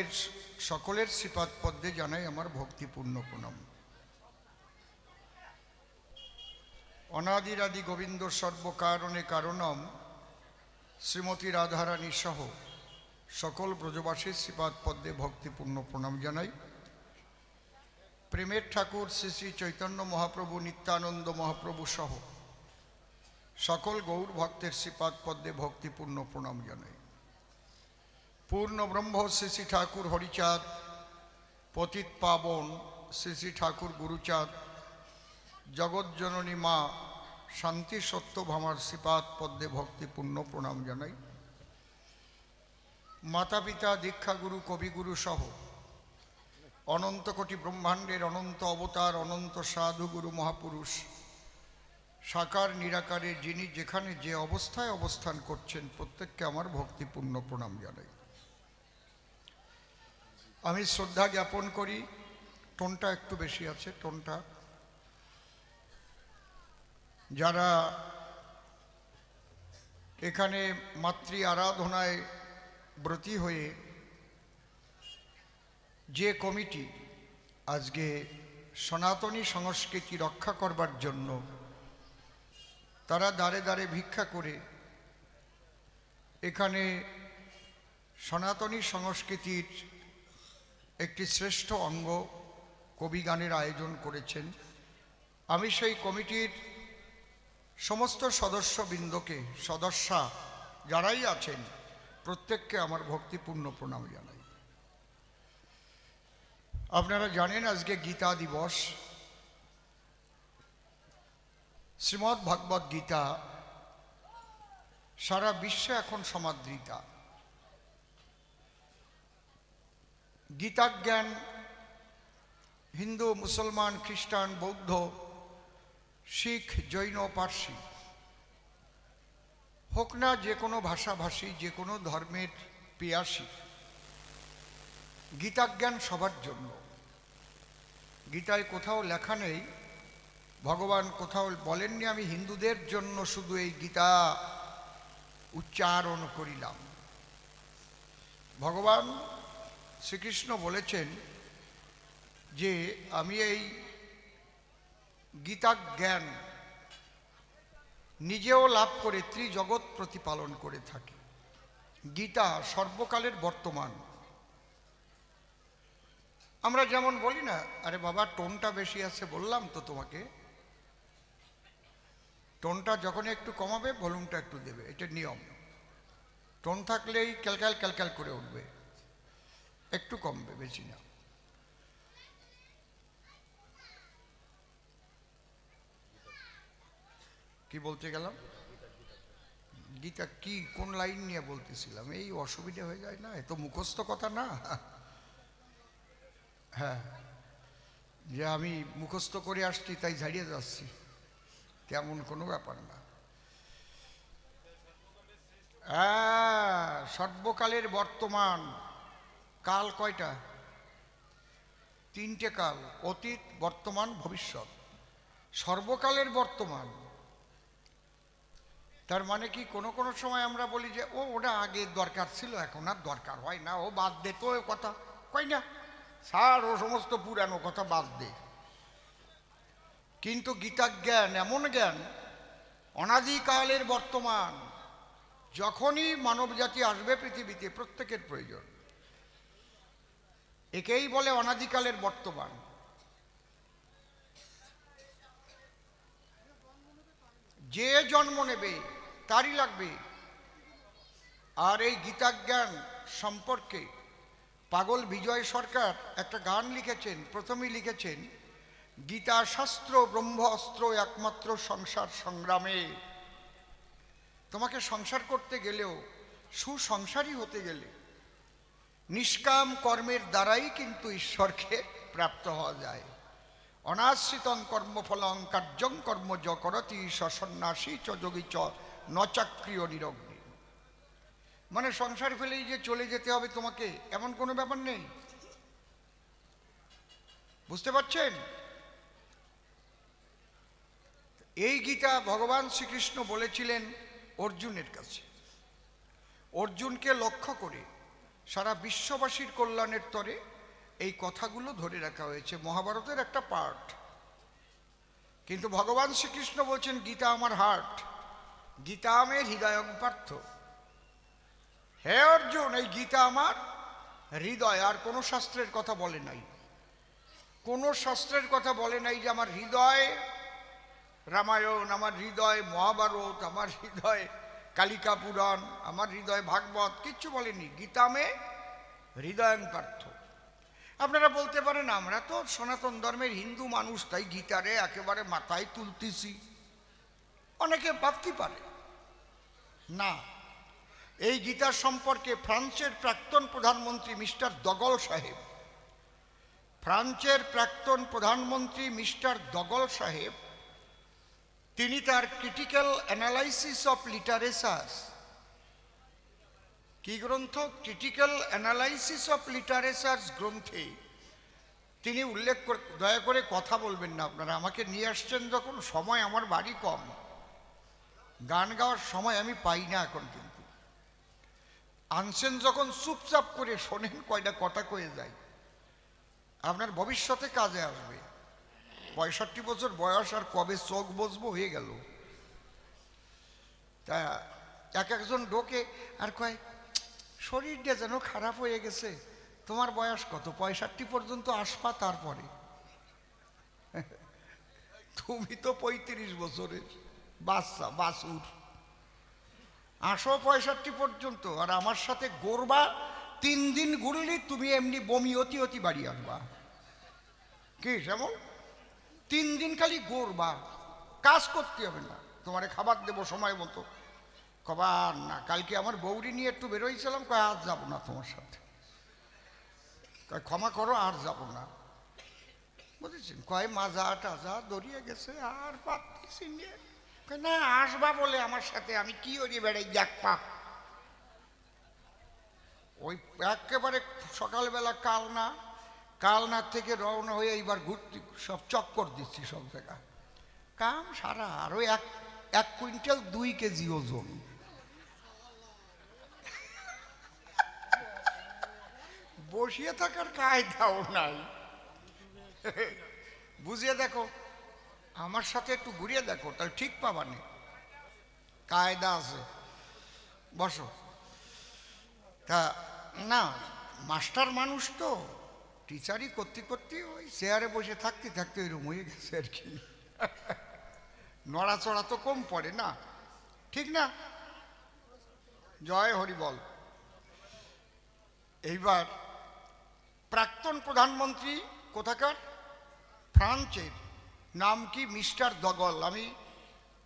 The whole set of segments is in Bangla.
ভক্তদের সকলের শ্রীপাদ পদ্মে জানাই আমার ভক্তিপূর্ণ প্রণাম। অনাদিরাদি গোবিন্দ সর্বকারণে কারণম শ্রীমতী রাধারানী সহ সকল ব্রজবাসীর শ্রীপাদ পদ্মে ভক্তিপূর্ণ প্রণাম জানাই। প্রেমের ঠাকুর শ্রী শ্রী চৈতন্য মহাপ্রভু, নিত্যানন্দ মহাপ্রভু সহ সকল গৌর ভক্তের শ্রীপাদ পদ্মে ভক্তিপূর্ণ প্রণাম জানাই। পূর্ণ ব্রহ্ম শ্রী শ্রী ঠাকুর হরিচাঁদ, পতিত পাবন শ্রী শ্রী ঠাকুর গুরুচাঁদ, জগজ্জননী মা শান্তি সত্যভামার শ্রীপাদ পদ্মে ভক্তিপূর্ণ প্রণাম জানাই। মাতা পিতা, দীক্ষাগুরু, কবিগুরু সহ অনন্ত কোটি ব্রহ্মাণ্ডের অনন্ত অবতার, অনন্ত সাধুগুরু মহাপুরুষ সাকার নিরাকারে যিনি যেখানে যে অবস্থায় অবস্থান করছেন প্রত্যেককে আমার ভক্তিপূর্ণ প্রণাম জানাই। আমি শ্রদ্ধা জ্ঞাপন করি, টোনটা একটু বেশি আছে, টোনটা যারা এখানে মাতৃ আরাধনায় ব্রতী হয়ে যে কমিটি আজকে সনাতনী সংস্কৃতি রক্ষা করবার জন্য তারা দাঁড়ে দাঁড়ে ভিক্ষা করে এখানে সনাতনী সংস্কৃতির একটি শ্রেষ্ঠ অঙ্গ কবিগানের আয়োজন করেছেন, আমি সেই কমিটির সমস্ত সদস্যবৃন্দকে, সদস্যা যারাই আছেন প্রত্যেককে আমার ভক্তিপূর্ণ প্রণাম জানাই। আপনারা জানেন আজকে গীতা দিবস। শ্রীমদ্ ভাগবত গীতা সারা বিশ্বে এখন সমাদৃতা। গীতাজ্ঞান হিন্দু, মুসলমান, খ্রিস্টান, বৌদ্ধ, শিখ, জৈন, পার্সি হোক না যে কোনো ভাষাভাষী, যে কোনো ধর্মের পিয়াসী, গীতাজ্ঞান সবার জন্য। গীতায় কোথাও লেখা নেই, ভগবান কোথাও বলেননি আমি হিন্দুদের জন্য শুধু এই গীতা উচ্চারণ করিলাম। ভগবান শ্রীকৃষ্ণ বলেছেন যে আমি এই গীতা জ্ঞান নিজেও লাভ করে ত্রিজগৎ প্রতিপালন করে থাকি। গীতা সর্বকালের বর্তমান। আমরা যেমন বলি না, আরে বাবা টোনটা বেশি আছে, বললাম তো তোমাকে, টোনটা যখন একটু কমাবে ভলিউমটা একটু দেবে, এটা নিয়ম। টোন থাকলেই ক্যালক্যাল ক্যালক্যাল করে উঠবে, একটু কমবে, বেশি না। কি বলতে গেলাম? গীতা কি, কোন লাইন নিয়ে বলতেছিলাম? এই অসুবিধা হয়ে যায় না, এত মুখস্থ কথা না। হ্যাঁ, যে আমি মুখস্থ করে আসছি তাই ঝাড়িয়ে যাচ্ছি, তেমন কোনো ব্যাপার না। হ্যাঁ, সর্বকালের বর্তমান। কাল কয়টা? তিনটে কাল, অতীত, বর্তমান, ভবিষ্যৎ। সর্বকালের বর্তমান তার মানে কি, কোনো কোনো সময় আমরা বলি যে ওটা আগে দরকার ছিল, এখন আর দরকার হয় না, ও বাদ দে তো, ও কথা কই না, স্যার ও সমস্ত পুরানো কথা বাদ দে। কিন্তু গীতা জ্ঞান এমন জ্ঞান, অনাদিকালের বর্তমান। যখনই মানব জাতি আসবে পৃথিবীতে প্রত্যেকের প্রয়োজন, একেই বলে অনাদিকালের বর্তমান। যে জন্ম নেবে তারই লাগবে। আর এই গীতাজ্ঞান সম্পর্কে পাগল বিজয় সরকার একটা গান লিখেছেন। প্রথমেই লিখেছেন, গীতা শাস্ত্র ব্রহ্ম অস্ত্র একমাত্র সংসার সংগ্রামে। তোমাকে সংসার করতে গেলেও, সুসংসারী হতে গেলে নিষ্কাম কর্মের দ্বারাই কিন্তু ঈশ্বরকে প্রাপ্ত হওয়া যায়। অনাশ্রিতং কর্মফলং কার্যং কর্ম য করতি সন্ন্যাসী চ যোগী চ নচাক্রিয় নিরগ্নি। মানে সংসার ফেলেই যে চলে যেতে হবে তোমাকে, এমন কোনো ব্যাপার নেই। বুঝতে পারছেন? এই গীতা ভগবান শ্রীকৃষ্ণ বলেছিলেন অর্জুনের কাছে। অর্জুনকে লক্ষ্য করে সারা বিশ্ববাসীর কল্যাণের তরে এই কথাগুলো ধরে রাখা হয়েছে, মহাভারতের একটা পার্ট। কিন্তু ভগবান শ্রীকৃষ্ণ বলছেন গীতা আমার হার্ট, গীতা আমার হৃদয়ং পার্থ। হে অর্জুন, এই গীতা আমার হৃদয়। আর কোনো শাস্ত্রের কথা বলে নাই, কোনো শাস্ত্রের কথা বলে নাই যে আমার হৃদয় রামায়ণ, আমার হৃদয় মহাভারত, আমার হৃদয় কালিকা পুরাণ, আমার হৃদয় ভাগবত, কিচ্ছু বলেনি। গীতা মে হৃদয়ং পার্থ। আপনারা বলতে পারেন আমরা তো সনাতন ধর্মের হিন্দু মানুষ, তাই গীতারে একেবারে মাথায় তুলতেছি, অনেকে ভাবতে পারে। না, এই গীতার সম্পর্কে ফ্রান্সের প্রাক্তন প্রধানমন্ত্রী মিস্টার দগল সাহেব, ফ্রান্সের প্রাক্তন প্রধানমন্ত্রী মিস্টার দগল সাহেব, তিনি তার ক্রিটিক্যাল অ্যানালাইসিস অফ লিটারেচার, কি গ্রন্থ, ক্রিটিক্যাল অ্যানালাইসিস অফ লিটারেচার গ্রন্থে তিনি উল্লেখ করে, দয়া করে কথা বলবেন না আপনারা, আমাকে নিয়ে আসছেন যখন, সময় আমার বাড়ি কম, গান গাওয়ার সময় আমি পাই না এখন, কিন্তু আনছেন যখন চুপচাপ করে শোনেন, কয়টা কটা কয়ে যায়, আপনার ভবিষ্যতে কাজে আসবে। 65 বছর বয়স, আর কবে চোখ বসবো হয়ে গেল। তা একজন ঢোকে আর কয় শরীরটা যেন খারাপ হয়ে গেছে, তোমার বয়স কত? 65 পর্যন্ত আসবা, তারপরে তুমি তো 35 বছরের বাচ্চা, বাছুর, আসো 65 পর্যন্ত, আর আমার সাথে গড়বা 3 দিন ঘুরলি তুমি এমনি বমি অতি অতি বাড়ি আনবা। কি যেমন 3 দিন খালি গড়বা, কাজ করতে হবে না, তোমারে খাবার দেবো সময় মতো। কবার না, কালকে আমার বৌরি নিয়ে একটু বেরোইছিলাম, কয় আজ যাবো না তোমার সাথে, কয় ক্ষমা করো আর যাবো না, বুঝেছেন, কয় মাজা টাজা দড়িয়ে গেছে আর পাচ্ছি নিয়ে, না আসবা বলে আমার সাথে, আমি কি ওরিয়ে বেড়াই দেখপা। ওই একেবারে সকালবেলা কালনা থেকে রওনা হয়ে এইবার ঘুরতে, সব চক্কর দিচ্ছি সব জায়গা, কাম সারা। আর ওই 1 কুইন্টাল 2 কেজি ওজন, বসিয়ে থাকার কায়দাও নাই। বুঝিয়ে দেখো, আমার সাথে একটু ঘুরিয়ে দেখো, তাহলে ঠিক পাবানি, কায়দা আছে, বসো। তা না, মাস্টার মানুষ তো, টিচারই করতে করতে ওই চেয়ারে বসে থাকতে থাকতে ওইরকম হয়ে গেছে আর কি, নড়াচড়া তো কম পড়ে না, ঠিক না? জয় হরি বল। এইবার প্রাক্তন প্রধানমন্ত্রী কোথাকার, ফ্রান্সের, নাম কি মিস্টার দগল। আমি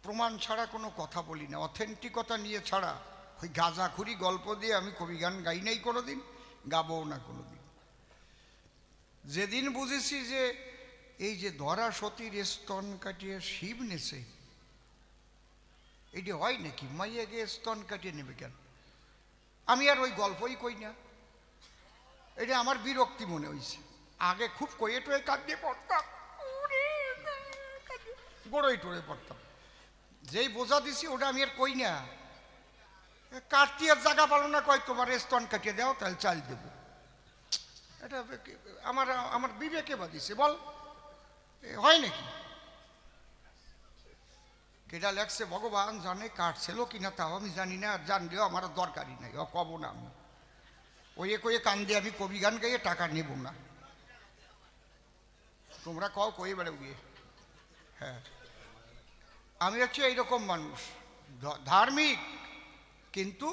প্রমাণ ছাড়া কোনো কথা বলি না, অথেন্টিকতা নিয়ে ছাড়া ওই গাঁজাখুরি গল্প দিয়ে আমি কবি গান গাই নাই কোনোদিন, গাবও না কোনোদিন। যেদিন বুঝেছি যে এই যে ধরা সতীর স্তন কাটিয়ে শিব নেছে, এটি হয় নাকি, মাইয়া গিয়ে স্তন কাটিয়ে নেবে কেন, আমি আর ওই গল্পই কই না, এটা আমার বিরক্তি মনে হয়েছে। আগে খুব কয়ে টয়ে কাঁদিয়ে পড়তাম, গড়ই টড়ে পড়তাম, যেই বোঝা দিছি ওটা আমি আর কই না। কাটতে আর জায়গা পালো না, কয় তোমার স্তন কাটিয়ে দাও তাহলে চাল দেবো, এটা আমার বিবেকে বাদিছে, বল হয় নাকি? কেটা লেখছে ভগবান জানে, কাটছিল কিনা তাও আমি জানি না, আর জানলেও আমার দরকারই নাই, ও কব না, আমি ওয়ে কয়ে কান্দে আমি কবি গান গাইয়ে টাকা নেব না, তোমরা কও কয়ে বেড়ে গিয়ে। হ্যাঁ, আমি হচ্ছে এইরকম মানুষ, ধার্মিক কিন্তু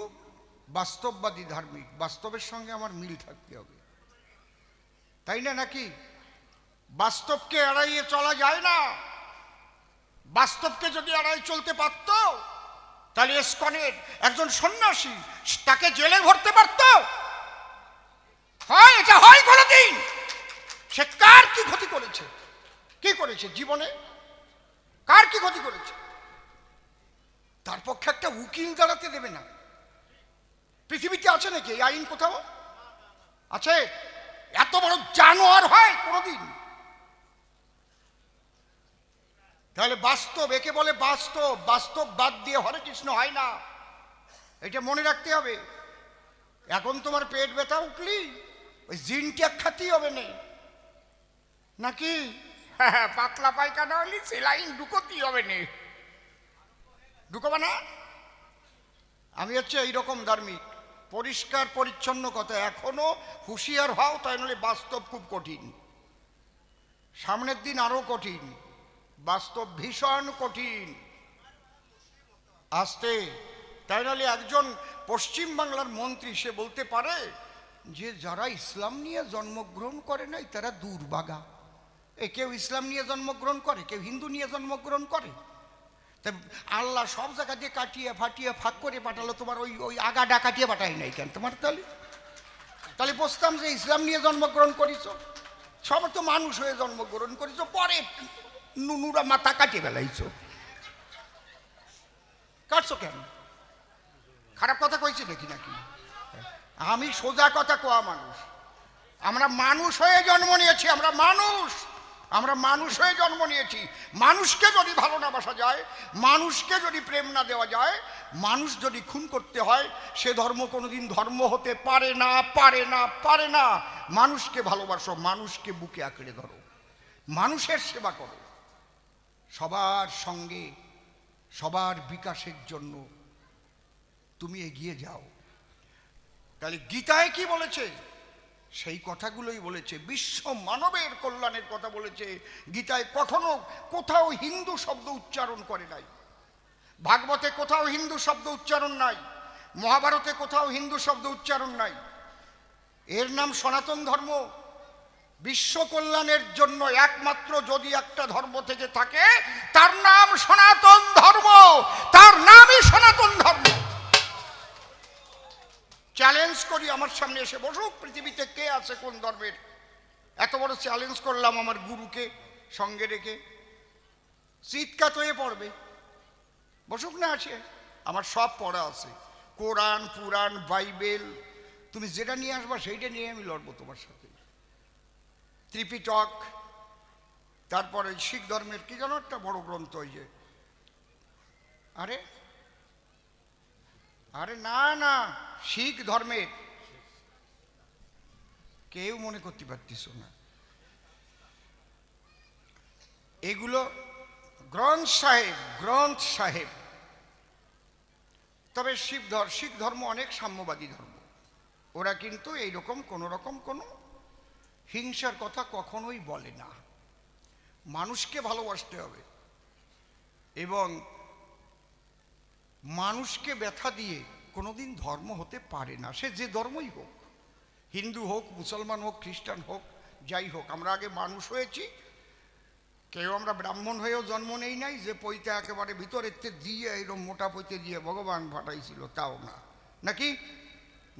বাস্তববাদী ধার্মিক, বাস্তবের সঙ্গে আমার মিল থাকতে হবে, তাই না? নাকি বাস্তবকে এড়াইয়ে চলা যায় না, বাস্তবকে যদি এড়াই চলতে পারত তাহলে ইসকনের একজন সন্ন্যাসী তাকে জেলে ভরতে পারত? হয় এটা হয় কোনদিন? সে কার কি ক্ষতি করেছে, কি করেছে জীবনে, কার কি ক্ষতি করেছে, তার পক্ষে একটা উকিল দাঁড়াতে দেবে না। পৃথিবীতে আছে নাকি এই আইন কোথাও আছে? এত বড় জানোয়ার হয় কোনদিন? তাহলে বাস্তব, একে বলে বাস্তব, বাস্তব বাদ দিয়ে হরে কৃষ্ণ হয় না, এটা মনে রাখতে হবে। এখন তোমার পেট ব্যথা উঠলি ওই জিনটা খাতি হবে না নাকি? হ্যাঁ, পাতলা পায়খানা হলে সেলাইন ঢুকোতি হবে না, ঢুকবে না। আমি হচ্ছে এইরকম ধার্মিক, পরিষ্কার পরিচ্ছন্ন কথা। এখনো হুঁশিয়ার হও, তাই নাহলে বাস্তব খুব কঠিন। সামনের দিন আরো কঠিন, বাস্তব ভীষণ কঠিন। আসতে তাই নাহলে একজন পশ্চিম বাংলার মন্ত্রী সে বলতে পারে যে যারা ইসলাম নিয়ে জন্মগ্রহণ করে নাই তারা দুর্ভাগা। কেউ ইসলাম নিয়ে জন্মগ্রহণ করে, কেউ হিন্দু নিয়ে জন্মগ্রহণ করে। তা আল্লাহ সব জায়গা দিয়ে কাটিয়ে ফাটিয়ে ফাঁক করে পাঠালো, তোমার ওই ওই আগাডা কাটিয়ে পাঠাই নাই কেন তোমার? তাহলে তাহলে বুঝতাম যে ইসলাম নিয়ে জন্মগ্রহণ করিস, সব তো মানুষ হয়ে জন্মগ্রহণ করিস, পরে নুনুরা মাথা কাটিয়ে ফেলাইছ। কাটছো কেন? খারাপ কথা কইছি নাকি? নাকি আমি সোজা কথা কোয়া মানুষ। আমরা মানুষ হয়ে জন্ম নিয়েছি, আমরা মানুষ হয়ে জন্ম নিয়েছি। মানুষকে যদি ভালো না বাসা যায়, মানুষকে যদি প্রেম না দেওয়া যায়, মানুষ যদি খুন করতে হয়, সে ধর্ম কোনোদিন ধর্ম হতে পারে না, পারে না, পারে না। মানুষকে ভালোবাসো, মানুষকে বুকে আঁকড়ে ধরো, মানুষের সেবা করো, সবার সঙ্গে সবার বিকাশের জন্য তুমি এগিয়ে যাও। তাহলে গীতায় কি বলেছে? সেই কথাগুলোই বলেছে। বিশ্ব মানবের কল্যাণের কথা বলেছে গীতায়। কখনো কোথাও হিন্দু শব্দ উচ্চারণ করে নাই, ভাগবতে কোথাও হিন্দু শব্দ উচ্চারণ নাই, মহাভারতে কোথাও হিন্দু শব্দ উচ্চারণ নাই। এর নাম সনাতন ধর্ম। বিশ্ব কল্যাণের জন্য একমাত্র যদি একটা ধর্ম থেকে থাকে, তার নাম সনাতন ধর্ম, তার নামই সনাতন ধর্ম। চ্যালেঞ্জ করি, আমার সামনে এসে বসুক পৃথিবীতে কে আছে কোন ধর্মের। এত বড় চ্যালেঞ্জ করলাম আমার গুরুকে সঙ্গে রেখে, চিৎকার হয়ে পড়বে। বসুক না, আছে আমার সব পড়া আছে, কোরআন, পুরাণ, বাইবেল। তুমি যেটা নিয়ে আসবা সেইটা নিয়ে আমি লড়বো তোমার সাথে। ত্রিপিটক, তারপরে শিখ ধর্মের কি যেন একটা বড় গ্রন্থ, ওই যে আরে আরে না না, শিখ ধর্মের, কেউ মনে করতে পারতিস না। এগুলো গ্রন্থ সাহেব। তবে শিখ ধর্ম অনেক সাম্যবাদী ধর্ম। ওরা কিন্তু এইরকম কোন রকম কোনো হিংসার কথা কখনোই বলে না। মানুষকে ভালোবাসতে হবে এবং মানুষকে ব্যথা দিয়ে কোনোদিন ধর্ম হতে পারে না, সে যে ধর্মই হোক, হিন্দু হোক, মুসলমান হোক, খ্রিস্টান হোক, যাই হোক। আমরা আগে মানুষ হয়েছি, কেউ আমরা ব্রাহ্মণ হয়েও জন্ম নেই নাই যে পৈতে একেবারে ভিতরের দিয়ে এরকম মোটা পৈতে দিয়ে ভগবান ফাটাইছিল, তাও না, নাকি?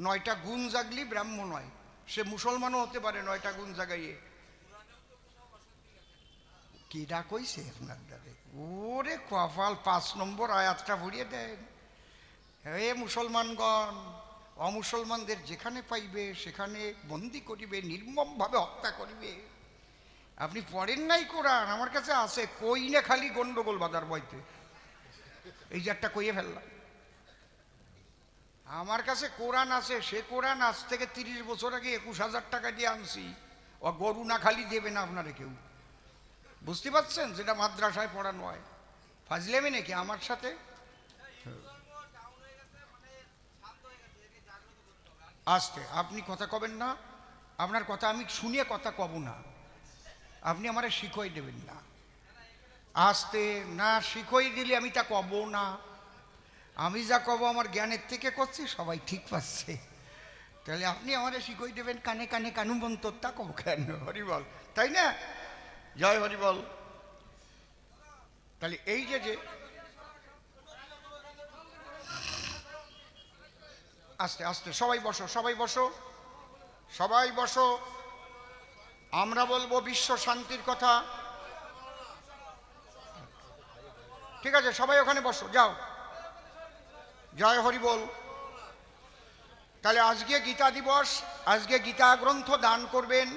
9টা গুণ জাগলি ব্রাহ্মণ হয়, সে মুসলমানও হতে পারে 9টা গুণ জাগাইয়ে। কিরা কইছে আপনার দাদে? ওরে কপাল, 5 নম্বর আয়াতটা ভরিয়ে দেন। হে মুসলমানগণ, অমুসলমানদের যেখানে পাইবে সেখানে বন্দি করিবে, নির্মমভাবে হত্যা করিবে। আপনি পড়েন নাই কোরআন? আমার কাছে আছে, কই না খালি গন্ডগোল বাজার বইতে। এই যে একটা কইয়ে ফেললাম, আমার কাছে কোরআন আছে। সে কোরআন আজ থেকে 30 বছর আগে 21,000 টাকা দিয়ে আনছি। ও গরু না খালি দেবে না আপনারা কেউ, বুঝতে পারছেন? যেটা মাদ্রাসায় পড়ানো হয়। ফাজলেমি নাকি আমার সাথে? আসতে আপনি কথা কবেন না, আপনার কথা আমি শুনিয়ে কথা কব না, আপনি আমারে শিখই দেবেন না। আসতে না, শিখই দিলে আমি তা কব না। আমি যা কব আমার জ্ঞানের থেকে করছি, সবাই ঠিক পাচ্ছে। তাহলে আপনি আমারে শিখই দেবেন কানে কানে কানুমন্ত, তা কব কেন? হরিবল, তাই না? জয় হরিবল। তাহলে এই যে আস্তে আস্তে সবাই বসো, সবাই বসো, সবাই বসো। আমরা বলবো বিশ্ব শান্তির কথা, ঠিক আছে? সবাই ওখানে বসো, যাও। জয় হরি বল। তাহলে আজকে গীতা দিবস, আজকে গীতা গ্রন্থ দান করবেন,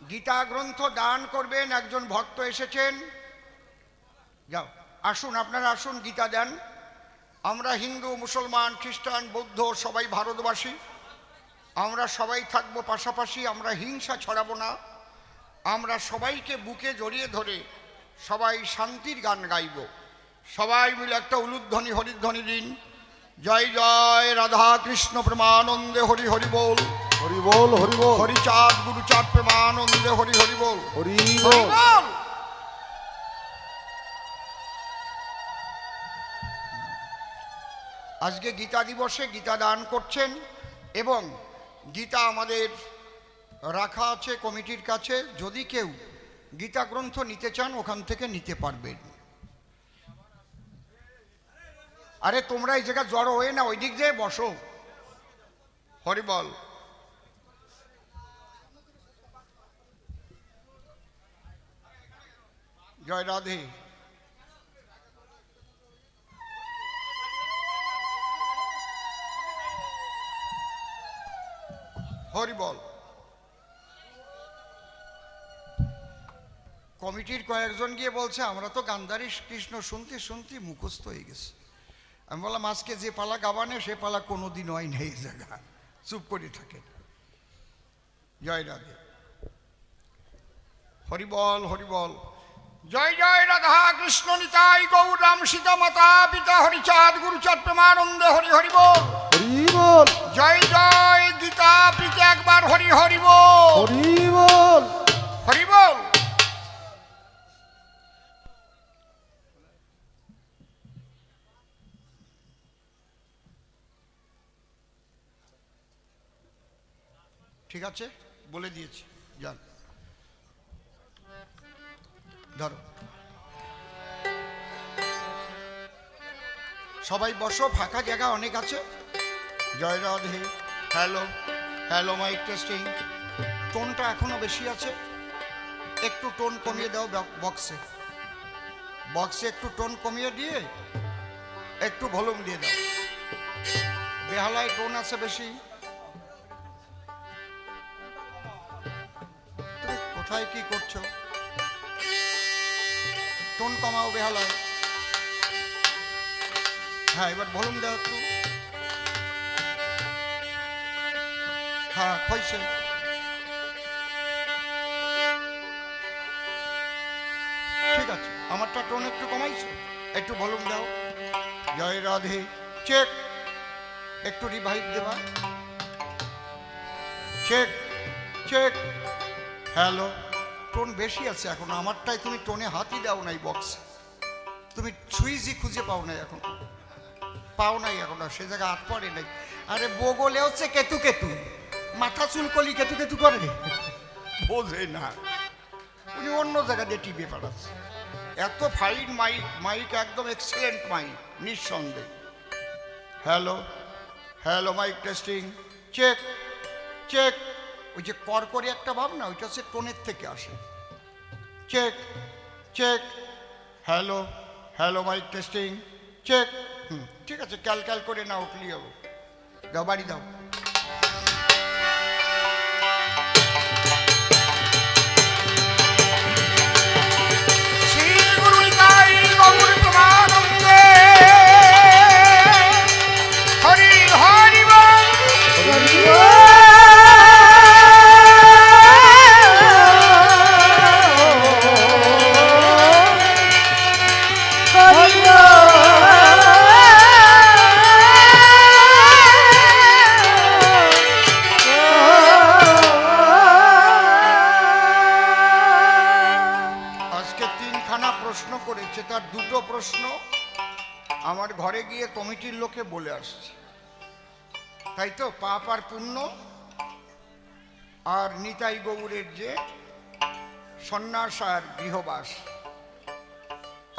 গীতা গ্রন্থ দান করবেন। একজন ভক্ত এসেছেন, যাও আসুন, আপনারা আসুন, গীতা দেন। আমরা হিন্দু, মুসলমান, খ্রিস্টান, বৌদ্ধ সবাই ভারতবাসী, আমরা সবাই থাকবো পাশাপাশি। আমরা হিংসা ছড়াবো না, আমরা সবাইকে বুকে জড়িয়ে ধরে সবাই শান্তির গান গাইব। সবাই মিলে একটা উলুধ্বনি হরিধ্বনি দিন। জয় জয় রাধা কৃষ্ণ প্রেমানন্দে হরি হরি বল, হরি বল, হরি বল, হরিচাঁদ গুরুচাঁদ প্রেমানন্দে হরি হরি বল, হরি হরি বল। বল। আজকে গীতা দিবসে গীতা দান করছেন এবং গীতা আমাদের রাখা আছে কমিটির কাছে। যদি কেউ গীতা গ্রন্থ নিতে চান ওখান থেকে নিতে পারবেন। আরে তোমরা এই জায়গায় জড়ো হয়ে না, ওই দিক দিয়ে বসো। হরি বল। জয় রাধে। হরি বল। কমিটির কয়েকজন গিয়ে বলছে আমরা তো গান্ধারী কৃষ্ণ শুনতে শুনতে মুখস্থ হয়ে গেছে। আমি বললাম আজকে যে পালা গাবানে সে পালা কোনোদিন হয় না, এই জায়গা চুপ করে থাকেন। জয় রাধে। হরি বল, হরি বল। জয় জয় রাধা কৃষ্ণ নিতাই গৌর রাম সীতা মাতা পিতা হরিচাঁদ গুরুচাঁদ প্রেমানন্দে হরি হরি বল, হরি বল, জয় জয় গীতা প্রীতি একবার হরি হরি বল, হরি বল। হরি বল। ঠিক আছে, বলে দিয়েছি, যান ধরো। সবাই বসো, ফাঁকা জায়গা অনেক আছে। জয় Radhe. Hello hello, mic testing. টোনটা এখনো বেশি আছে, একটু টোন কমিয়ে দাও। বক্সে বক্সে একটু টোন কমিয়ে দিয়ে একটু ভলিউম দিয়ে দাও। বেহালায় টোন আছে বেশি। তুমি কোথায় কি করছো? টোন কমাও বেহালায়। হ্যাঁ, এবার ভলিউম দাও একটু। হ্যাঁ, হয়েছে। ঠিক আছে, আমারটা টোন একটু কমাইছো, একটু ভলিউম দাও। জয় রাধে। চেক, একটু রিভাইভ দেবা। Check check. হ্যালো, টোন বেশি আছে এখন। আমারটাই তুমি টোনে হাতই দাও নাই বক্সে, তুমি সুইচই খুঁজে পাও নাই এখন, পাও নাই এখন, আর সে জায়গায় হাত পড়ে নাই। আরে বগলে হচ্ছে কেতু কেতু, মাথা চুলকলি কেতু কেতু করে, বোঝে না। উনি অন্য জায়গা দিয়ে টিপে পাঠাচ্ছে। এত ফাইন মাইক, মাইক একদম এক্সেলেন্ট মাইক, নিঃসন্দেহ। Hello hello, mic testing. Check check. ওই যে করকরে একটা ভাব না, ওইটা হচ্ছে টোনের থেকে আসে। Check check. Hello hello, mic testing. Check. ঠিক আছে, ক্যাল ক্যাল করে নাও, ক্লিয়ার। দাও, বাড়ি দাও। শ্রী গুরু নিতাই গৌর প্রেমানন্দে হরি হরি বল, হরি বল। প্রশ্ন করেছে, তার দুটো প্রশ্ন আমার ঘরে গিয়ে কমিটির লোকে বলে আসছে। তাই তো, পাপ আর পুণ্য আর নিতাই গৌরের যে সন্ন্যাস আর গৃহবাস।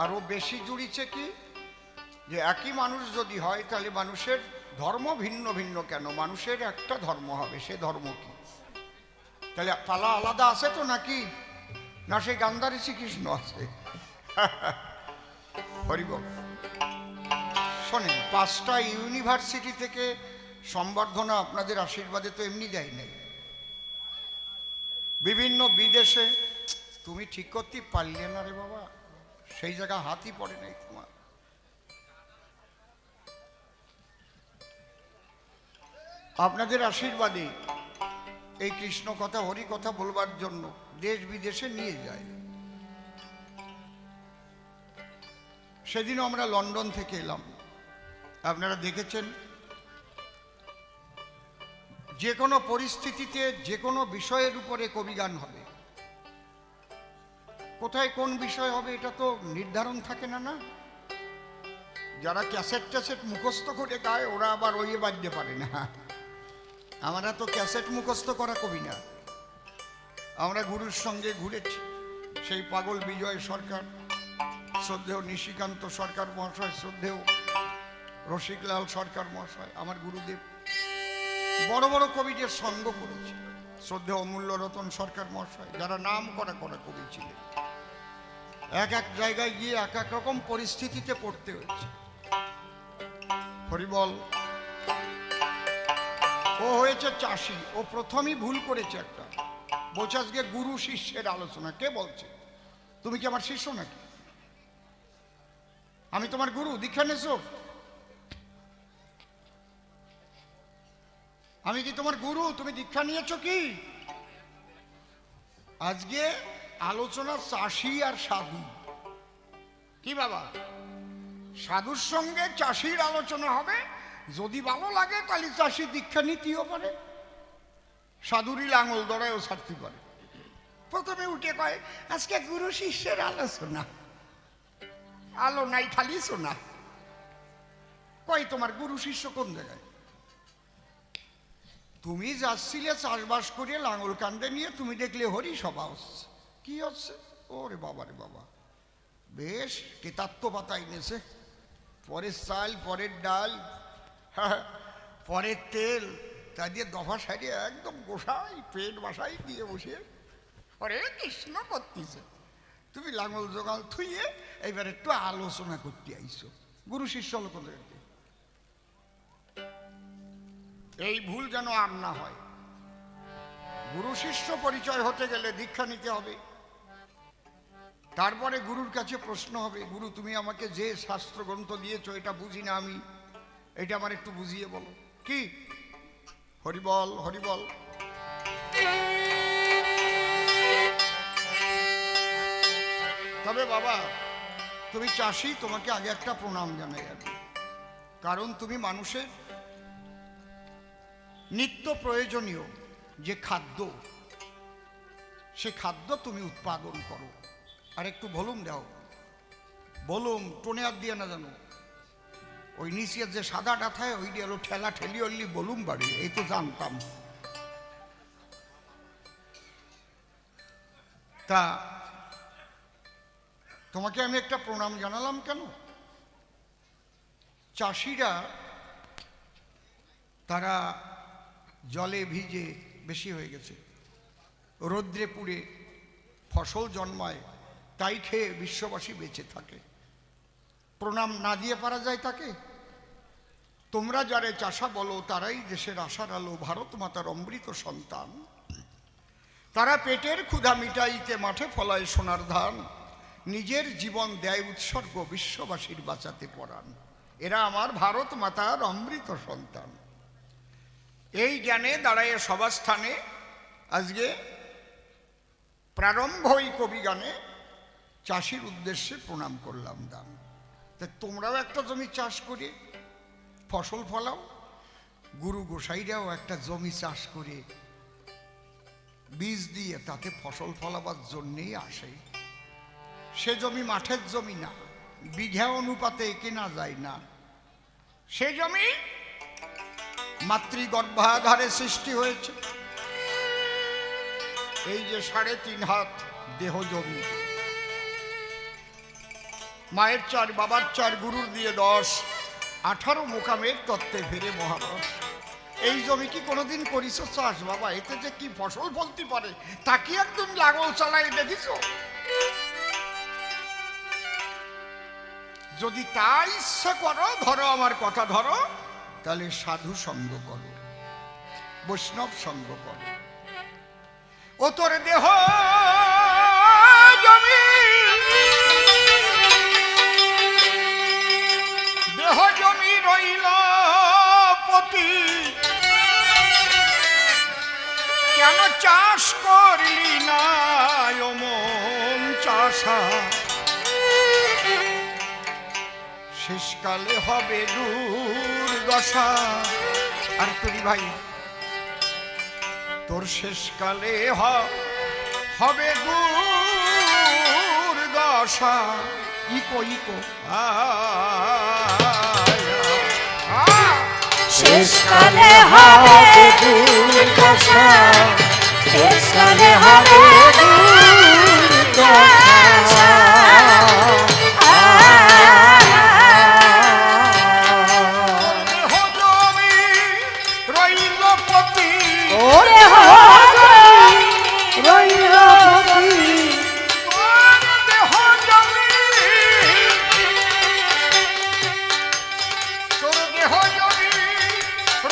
আর ও বেশি জুড়িছে কি, যে একই মানুষ যদি হয় তাহলে মানুষের ধর্ম ভিন্ন ভিন্ন কেন, মানুষের একটা ধর্ম হবে, সে ধর্ম কি? তাহলে পালা আলাদা আছে তো নাকি, না সেই গান্ধারী শ্রীকৃষ্ণ আছে? হরিবল। শোনেন, 5টা ইউনিভার্সিটি থেকে সম্বর্ধনা আপনাদের আশীর্বাদে তো এমনি দেয় নাই, বিভিন্ন বিদেশে। তুমি ঠিক করতে পারলে না রে বাবা, সেই জায়গা হাতই পড়ে নাই তোমার। আপনাদের আশীর্বাদে এই কৃষ্ণ কথা হরি কথা বলবার জন্য দেশ বিদেশে নিয়ে যায়। সেদিনও আমরা লন্ডন থেকে এলাম। আপনারা দেখেছেন যে কোনো পরিস্থিতিতে যে কোনো বিষয়ের উপরে কবিগান হবে। কোথায় কোন বিষয় হবে এটা তো নির্ধারণ থাকে না। না, যারা ক্যাসেট ট্যাসেট মুখস্থ করে গায় ওরা আবার ওই বাজতে পারে না। আমরা তো ক্যাসেট মুখস্থ করা কবি না। আমরা গুরুর সঙ্গে ঘুরেছি। সেই পাগল বিজয় সরকার, শ্রদ্ধেয় নিশিকান্ত সরকার মহাশয়, শ্রদ্ধেয় রসিকলাল সরকার মহাশয়, আমার গুরুদেব। বড় বড় কবিদের সঙ্গ করেছি। শ্রদ্ধেয় অমূল্য রতন সরকার মহাশয়, যারা নাম করা কবি ছিলেন। এক এক জায়গায় গিয়ে এক এক রকম পরিস্থিতিতে পড়তে হয়েছে। হরিবল। ও হয়েছে চাষি। ও প্রথমেই ভুল করেছে একটা। বলছে আজকে গুরু শিষ্যের আলোচনা। কে বলছে? তুমি কি আমার শিষ্য নাকি? আমি তোমার গুরু? দীক্ষা নেছো? আমি কি তোমার গুরু? তুমি দীক্ষা নিয়েছো কি? আজকে আলোচনা চাষি আর সাধু। কি বাবা, সাধুর সঙ্গে চাষির আলোচনা হবে। যদি ভালো লাগে তাহলে চাষি দীক্ষা নিতেও পারে, সাধুরই লাঙল দড়ায়ও ছাড়তে পারে। প্রথমে উঠে কয় আজকে গুরু শিষ্যের আলোচনা। আলো নাই, খালি শোনা। কই তোমার গুরু শিষ্য কোন জায়গায়? তুমি যাচ্ছিলে চাষবাস করে লাঙল কান্দে নিয়ে, তুমি দেখলে হরি সভা হচ্ছে। কি হচ্ছে? ওরে বাবা রে বাবা, বেশ কেতাত্ম পাতা এনেছে। পরের চাল, পরের ডাল, পরের তেল, তা দিয়ে দফা সারিয়ে একদম গোসাই পেট বাসাই দিয়ে বসে হরে কৃষ্ণ করতেছে। তুমি লাঙল জোগাল থুইয়ে এইবার একটু আলোচনা করতে আইছো। গুরু শিষ্য লোক। এই ভুল যেন আর না হয়। গুরু শিষ্য পরিচয় হতে গেলে দীক্ষা নিতে হবে। তারপরে গুরুর কাছে প্রশ্ন হবে, গুরু তুমি আমাকে যে শাস্ত্র গ্রন্থ দিয়েছো এটা বুঝি না আমি, এটা আমার একটু বুঝিয়ে বলো। কি? হরিবল হরিবল। তবে বাবা তুমি চাষি, তোমাকে আগে একটা প্রণাম জানাই আর। কারণ তুমি মানুষের নিত্য প্রয়োজনীয় যে খাদ্য, সে খাদ্য তুমি উৎপাদন করো। আর একটু ভলুম দাও। ভলুম টোনে আর দিয়ে না জানো, ওই নিচের যে সাদা ডাথায় ওই দিয়ে ঠেলা ঠেলি হলি ভলুম বাড়ি। এই তো জানতাম। তা তোমাকে আমি একটা প্রণাম জানালাম কেন? চাষিরা তারা জলে ভিজে বেশি হয়ে গেছে, রৌদ্রে পুড়ে ফসল জন্মায়, তাই খেয়ে বিশ্ববাসী বেঁচে থাকে। প্রণাম না দিয়ে পারা যায় তাকে? তোমরা যারে চাষা বলো তারাই দেশের আশার আলো, ভারত মাতার অমৃত সন্তান। তারা পেটের ক্ষুধা মিটাইতে মাঠে ফলায় সোনার ধান, নিজের জীবন দেয় উৎসর্গ বিশ্ববাসীর বাঁচাতে পরাণ। এরা আমার ভারত মাতার অমৃত সন্তান। এই জ্ঞানে দাঁড়ায় সভাস্থানে আজকে প্রারম্ভ এই কবি গানে চাষির উদ্দেশ্যে প্রণাম করলাম দান। তা তোমরাও একটা জমি চাষ করে ফসল ফলাও। গুরু গোসাইরাও একটা জমি চাষ করে বীজ দিয়ে তাতে ফসল ফলাবার জন্যেই আসে। সে জমি মাঠের জমি না, বিঘা অনুপাতে কেনা যায় না। সে জমি মাতৃগর্ভাধারে সৃষ্টি হয়েছে। এই যে 3.5 হাত দেহ জমি, মায়ের 4, বাবার 4, গুরুর দিয়ে 10, 18 মোকামের তত্ত্বে ফেরে মহারস। এই জমি কি কোনোদিন করিস চাষ বাবা? এতে যে কি ফসল ফলতে পারে তা কি একদম লাঙল চালাই দেখিস? যদি তা ইচ্ছা করো, ধরো আমার কথা ধরো, তাহলে সাধু সঙ্গ করো, বৈষ্ণব সঙ্গ করো। ও তোর দেহ জমি, দেহ জমি রইল পতি, কেন চাষ করলি না ও মন চাষা, শেষকালে হবে দুর্দশা। আর তুই ভাই তোর শেষকালে হবে দুর্দশা। ইকো ইকো শেষকালে হবে দুর্দশা, শেষকালে হবে দুর্দশা। দেহ জমি রইল পতি, ওরে রইল পতি, তোর দেহ জমি, তোর দেহ জমি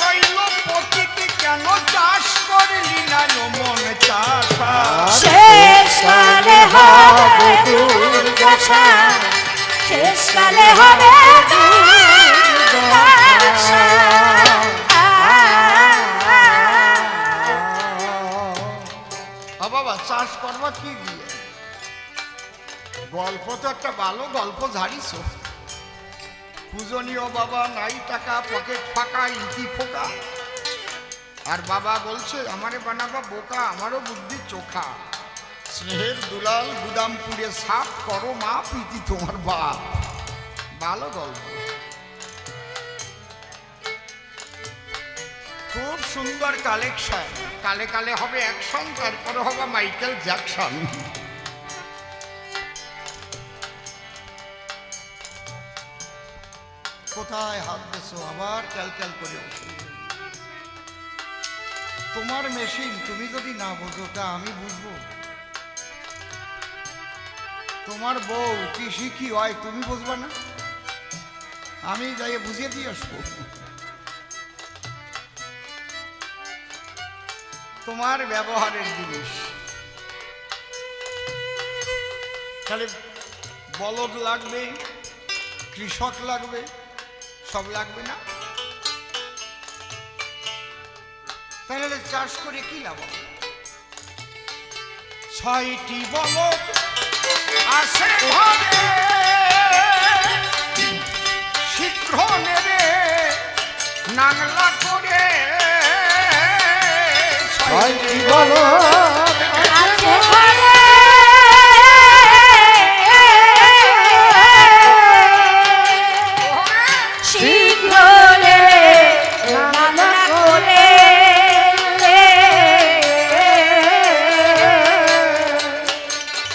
রইল পতিতি, কেন চাষ করলি না মন চাষা। শেষকালে হবে দুর্দশা, শেষকালে হবে দুর্দশা। বাবা চাষ করবা কি দিয়ে? গল্প তো একটা ভালো গল্প ঝাড়িছ। পূজনীয় বাবা, নাই টাকা, পকেট ফাঁকা, ইতি ফোকা। আর বাবা বলছে আমারে বানাবা বোকা, আমারও বুদ্ধি চোখা। স্নেহের দুলাল গুদাম পুড়ে সাফ করো মা, প্রীতি তোমার বাপ। ভালো গল্প, খুব সুন্দর কালেকশন। কালে কালে হবে অ্যাকশন, তারপরে হবে মাইকেল জ্যাকসন। কোথায় হাত দিছো? আবার ক্যালক্যাল করে বসে। তোমার মেশিন তুমি যদি না বোঝো তা আমি বুঝবো? তোমার বউ কৃষি কি হয় তুমি বুঝবা না? আমি যাই বুঝিয়ে দিয়ে আসবো। তোমার ব্যবহারের জিনিস। তাহলে বলদ লাগবে, কৃষক লাগবে, সব লাগবে না? তাহলে চাষ করে কি লাভ? 6টি বলদ আসে ঘরে শীঘ্র নেবে নাংলা করে, ছয়টি বলদ আছে ঘরে, শীঘ্র রে রান্না করে।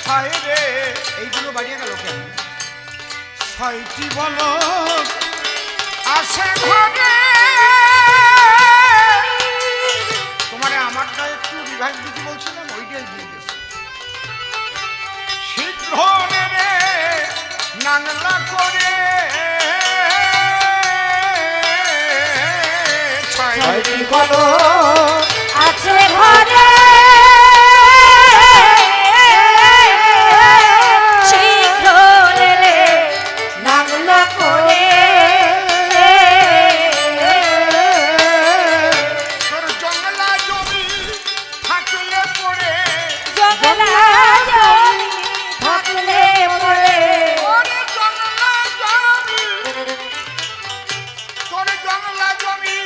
হায় রে, এইগুলো বাড়িয়ে গেল কেন? 6টি বলদ আসে ঘরে। তোমারে আমারটা একটু রিভাইভ দিতে বলছিলাম, ওইটাই দিয়ে গেছে। শীঘ্র নেবে নাংলা করে, ছয়টি বলদ আছে ঘরে, শীঘ্র রে রান্না করে। তোর জঙ্গলা জমি থাকলে পড়ে, জঙ্গলা জমি থাকলে পরে, ওরে জঙ্গলা জমি, তোর জঙ্গলা জমি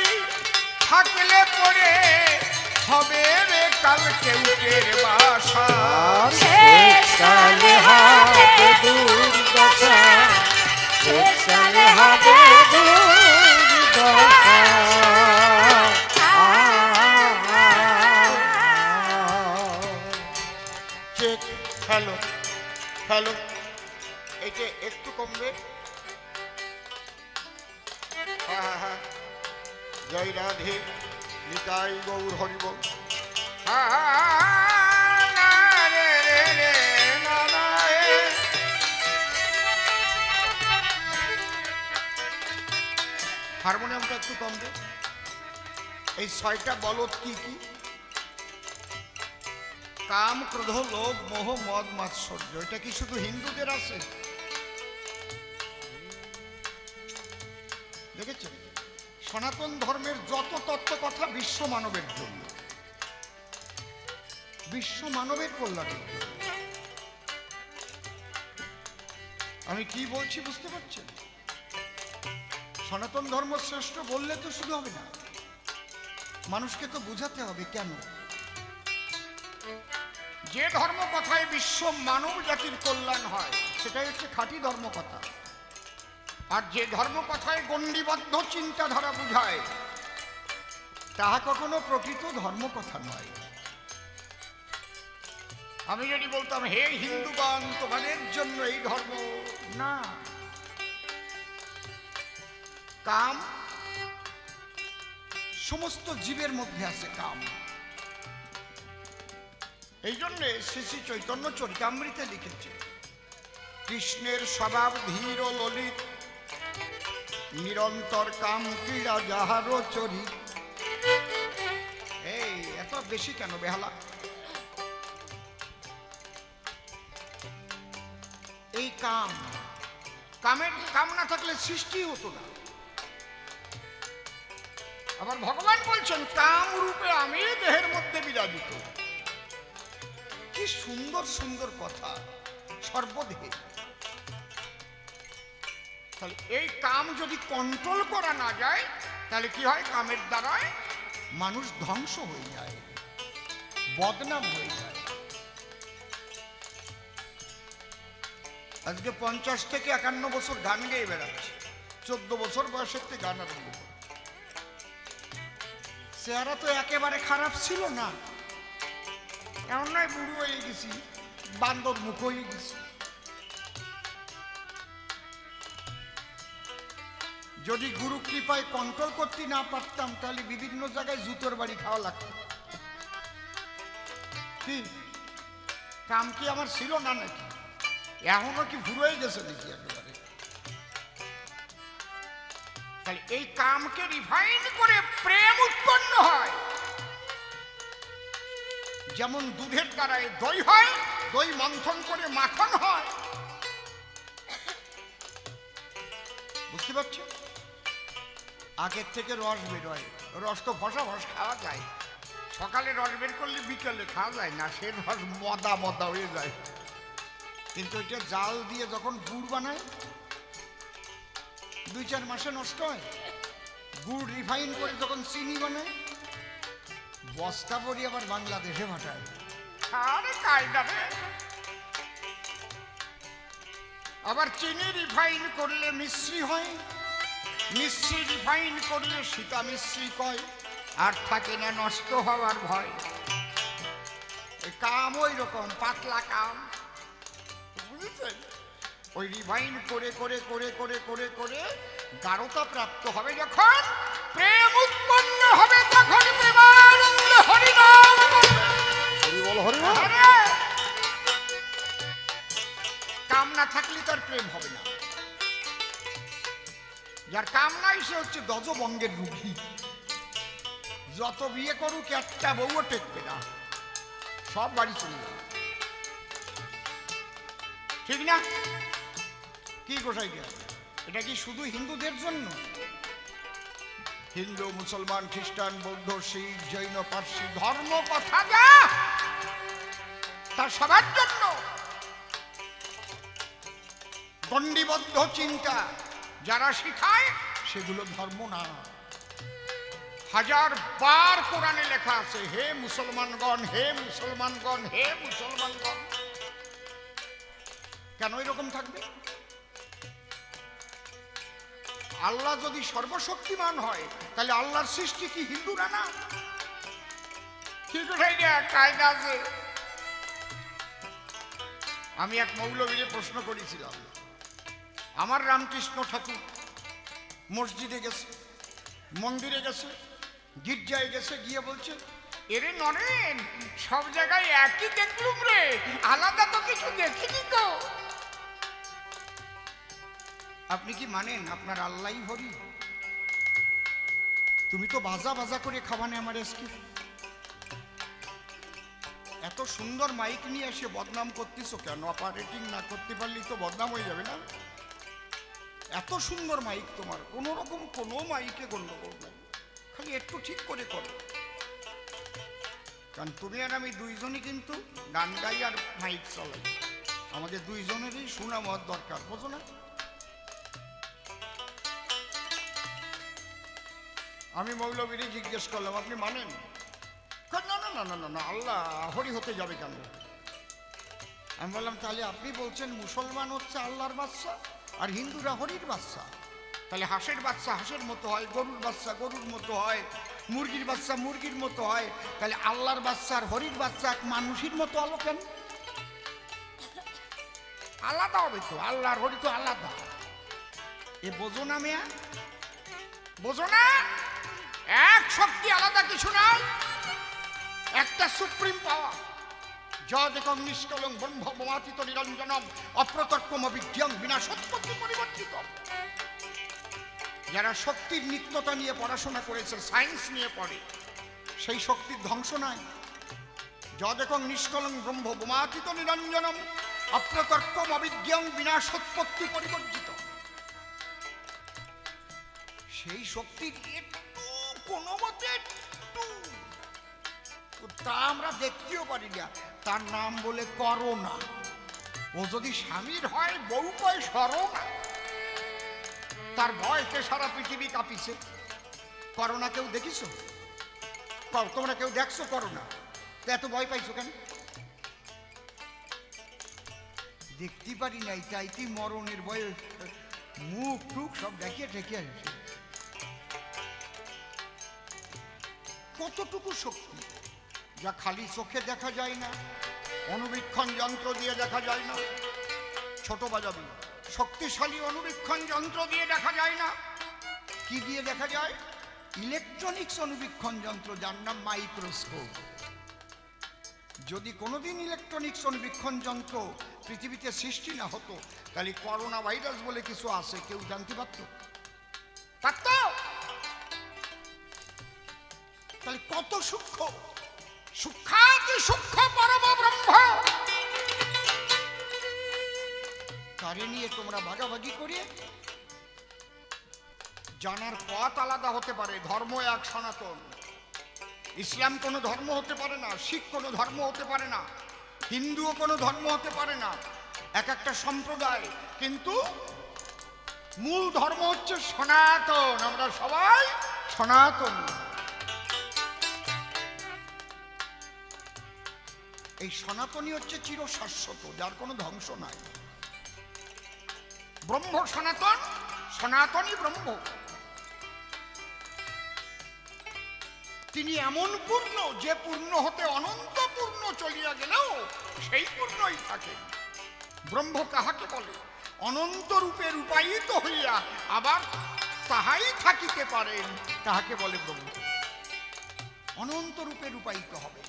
থাকলে পড়ে হবে রে কাল কেউটের বাসা। শেষকালে হবে দুর্দশা, শেষকালে হবে দুর্দশা। চেক, হ্যালো হ্যালো, এইটা একটু কমবে। হ্যাঁ হ্যাঁ হ্যাঁ, জয় রাধে, নিতাই গৌর হরিবল। না রে রে রে না না এ। হারমোনিয়ামটা একটু কমবে। এই 6টা বলদ কি কি? কাম, ক্রোধ, লোভ, মোহ, মদ, মাৎসর্য। এটা কি শুধু হিন্দুদের আছে? দেখেছেন, সনাতন ধর্মের যত তত্ত্ব কথা বিশ্ব মানবের জন্য। বিশ্ব মানবের কল্যাণের জন্য। আমি কি বলছি বুঝতে পারছেন? সনাতন ধর্ম শ্রেষ্ঠ বললে তো শুধু হবে না, মানুষকে তো বুঝাতে হবে কেন। যে ধর্ম কথায় বিশ্ব মানব জাতির কল্যাণ হয় সেটাই হচ্ছে খাঁটি ধর্মকথা। আর যে ধর্ম কথায় গণ্ডিবদ্ধ চিন্তাধারা বুঝায় তাহা কখনো প্রকৃত ধর্মকথা নয়। আমি যদি বলতাম হে হিন্দুগণ তোমাদের জন্য এই ধর্ম, না, কাম সমস্ত জীবের মধ্যে আছে কাম। এই জন্যে শ্রী শ্রী চৈতন্য চরিতামৃতে লিখেছে কৃষ্ণের স্বভাব ধীর ও ললিত, নিরন্তর কাম ক্রীড়া যাহারও চরিত। এই এত বেশি কেন বেহালা? এই কাম, কাম না থাকলে সৃষ্টি হতো না। আবার ভগবান বলছেন কাম রূপে আমি দেহের মধ্যে বিরাজিত। কি সুন্দর সুন্দর কথা সর্বদেহে। তাহলে এই কাম যদি কন্ট্রোল করা না যায় তাহলে কি হয়? কামের দ্বারায় মানুষ ধ্বংস হয়ে যায়, বদনাম হয়ে যায়। আজকে 50 থেকে 51 বছর গান গেয়ে বেড়াচ্ছে, 14 বছর বয়সের থেকে গান আরম্ভ করে। চেহারা তো একেবারে খারাপ ছিল না, এমন নয় বুড়ো হয়ে গেছি, বান্দর মুখ হয়ে গেছি। যদি গুরু কৃপায় কন্ট্রোল করতে না পারতাম তাহলে বিভিন্ন জায়গায় জুতোর বাড়ি খাওয়া লাগতো। কি কাম কি আমার ছিল না নাকি? এখনো কি ফুরোয় গেছে নাকি একেবারে? তাহলে এই কামকে রিফাইন করে প্রেম উৎপন্ন হয়। যেমন দুধের দ্বারায় দই হয়, দই মন্থন করে মাখন হয়। বুঝতে পারছো? আগের থেকে রস বেরোয়, রস তো ফসা ফস খাওয়া যায়। সকালে রস বের করলে বিকেলে খাওয়া যায় না, সে রস মদা মদা হয়ে যায়। কিন্তু এটা জাল দিয়ে যখন গুড় বানায় 2-4 মাসে নষ্ট হয়। গুড় রিফাইন করে যখন চিনি বানায় বস্তা ভরি আবার বাংলাদেশে পাঠায়। আরে কায়দা রে। আবার চিনি রিফাইন করলে মিশ্রি হয়, মিশ্রি রিফাইন করলে সীতা মিশ্রি কয়, আর থাকে না নষ্ট হওয়ার ভয়। এই কাম ওই রকম পাতলা কাম, বুঝেছেন? ওই রিফাইন করে করে করে করে করে করে গাঢ়তা প্রাপ্ত হবে। যখন প্রেম উৎপন্ন হবে তখন প্রেমানন্দ হরিনাম বলবে। হরি বল হরি বল। আরে! কাম না থাকলে তার প্রেম হবে না। যার কাম নাই সে হচ্ছে দজবঙ্গের রুগী। যত বিয়ে করুক একটা বউও টেকবে না, সব বাড়ি চলে যাবে। ঠিক না? কি গোসাই দেয়া? এটা কি শুধু হিন্দুদের জন্য? হিন্দু, মুসলমান, খ্রিস্টান, বৌদ্ধ, শিখ, জৈন, পার্সি ধর্ম কথা যা তা সবার জন্য। গণ্ডিবদ্ধ চিন্তা যারা শিখায় সেগুলো ধর্ম না। 1000 বার কোরআনে লেখা আছে হে মুসলমানগণ, হে মুসলমানগণ, হে মুসলমানগণ। কেন এরকম থাকবে? আল্লাহ যদি সর্বশক্তিমান হয় তাহলে আল্লাহর সৃষ্টি কি হিন্দুরা না? ঠিক আছে, কায়দা আছে। আমি এক মৌলবীরে প্রশ্ন করেছিলাম, আমার রামকৃষ্ণ ঠাকুর মসজিদে গেছে, মন্দিরে গেছে, গির্জায় গেছে, গিয়ে বলছে এরে নরেন সব জায়গায় একই দেখলুম রে, আলাদা তো কিছু দেখিনি তো। আপনি কি মানেন আপনার আল্লাহই হরি? তুমি তো বাজা বাজা করে খাওয়ানে আমার এসকি। এত সুন্দর মাইক নিয়ে এসে বদনাম করতেছো কেন? অপারেটিং না করতে পারলেই তো বদনাম হয়ে যাবে না? এত সুন্দর মাইক তোমার, কোনো রকম কোনো মাইকে গন্ডগোল নাই, খালি একটু ঠিক করে করো। কারণ তুমি আর আমি দুইজনই কিন্তু গান গাই আর মাইক চালাই, আমাদের দুইজনেরই সুনাম হওয়ার দরকার, বোঝো না? আমি মৌলবীরই জিজ্ঞেস করলাম, আপনি মানেন? না না না না না না, আল্লাহ হরি হতে যাবে কেন? আমি বললাম, তাহলে আপনি বলছেন মুসলমান হচ্ছে আল্লাহর বাচ্চা আর হিন্দুরা হরির বাচ্চা, তাহলে হাঁসের বাচ্চা হাঁসের মতো হয়, গরুর বাচ্চা গরুর মতো হয়, মুরগির বাচ্চা মুরগির মতো হয়, তাহলে আল্লাহর বাচ্চা আর হরির বাচ্চা এক মানুষের মতো হলো কেন? আলাদা হবে তো, আল্লাহ আর হরি তো আলাদা। এ বোঝো না মেয়া, বোঝো না? এক শক্তি, আলাদা কিছু নাই, একটা সুপ্রিম পাওয়ার। যদেকং নিষ্কলং ব্রহ্ম মমাতীত নিরঞ্জনম অপ্রতর্কম অবিজ্ঞান বিনা সৎপত্তি পরিবর্তিত। যারা শক্তির নিত্যতা নিয়ে পড়াশোনা করেছে, সায়েন্স নিয়ে পড়ে, সেই শক্তির ধ্বংস নাই। যদেকং নিষ্কলং ব্রহ্ম মমাতীত নিরঞ্জনম অপ্রতর্কম অবিজ্ঞান বিনা সৎপত্তি পরিবর্জিত। সেই শক্তির একটু কোনো মতে একটু তা আমরা দেখতেও পারি না, তার নাম বলে করোনা। ও যদি স্বামীর হয়, বউ কয় সরোনা, তার ভয়তে সারা পৃথিবী কাঁপিছে। করোনা কেউ দেখিস? তোমরা কেউ দেখছো করোনা? এত ভয় পাইছো কেন? দেখতে পারি নাই, তাইতে মরণের ভয়ে মুখ টুক সব দেখিয়ে ঠেকে আসছে। কতটুকু শক্তি, যা খালি চোখে দেখা যায় না, অনুবীক্ষণ যন্ত্র দিয়ে দেখা যায় না। ছোট বাজাবি, শক্তিশালী অনুবীক্ষণ যন্ত্র দিয়ে দেখা যায় না। কি দিয়ে দেখা যায়? ইলেকট্রনিক্স অনুবীক্ষণ যন্ত্র, যার নাম মাইক্রোস্কোপ। যদি কোনোদিন ইলেকট্রনিক্স অনুবীক্ষণ যন্ত্র পৃথিবীতে সৃষ্টি না হতো, তাহলে করোনা ভাইরাস বলে কিছু আছে কেউ জানতে পারত? পারত? তাহলে কত সূক্ষ্ম, সূক্ষ্মাতি সূক্ষ্ম পরম ব্রহ্ম, তারে নিয়ে তোমরা ভাগাভাগি করে জানার পথ আলাদা হতে পারে। ধর্ম এক সনাতন, ইসলাম কোনো ধর্ম হতে পারে না, শিখ কোনো ধর্ম হতে পারে না, হিন্দুও কোনো ধর্ম হতে পারে না, এক একটা সম্প্রদায়, কিন্তু মূল ধর্ম হচ্ছে সনাতন। আমরা সবাই সনাতন। এই সনাতনই হচ্ছে চিরশাশ্বত, যার কোনো ধ্বংস নাই। ব্রহ্ম সনাতন, সনাতনই ব্রহ্ম। তিনি এমন পূর্ণ, যে পূর্ণ হতে অনন্ত পূর্ণ চলিয়া গেলেও সেই পূর্ণই থাকে। ব্রহ্ম কাহাকে বলে? অনন্ত রূপে রূপায়িত হইয়া আবার তাহাই থাকিতে পারেন, তাহাকে বলে ব্রহ্ম। অনন্ত রূপে রূপায়িত হবে,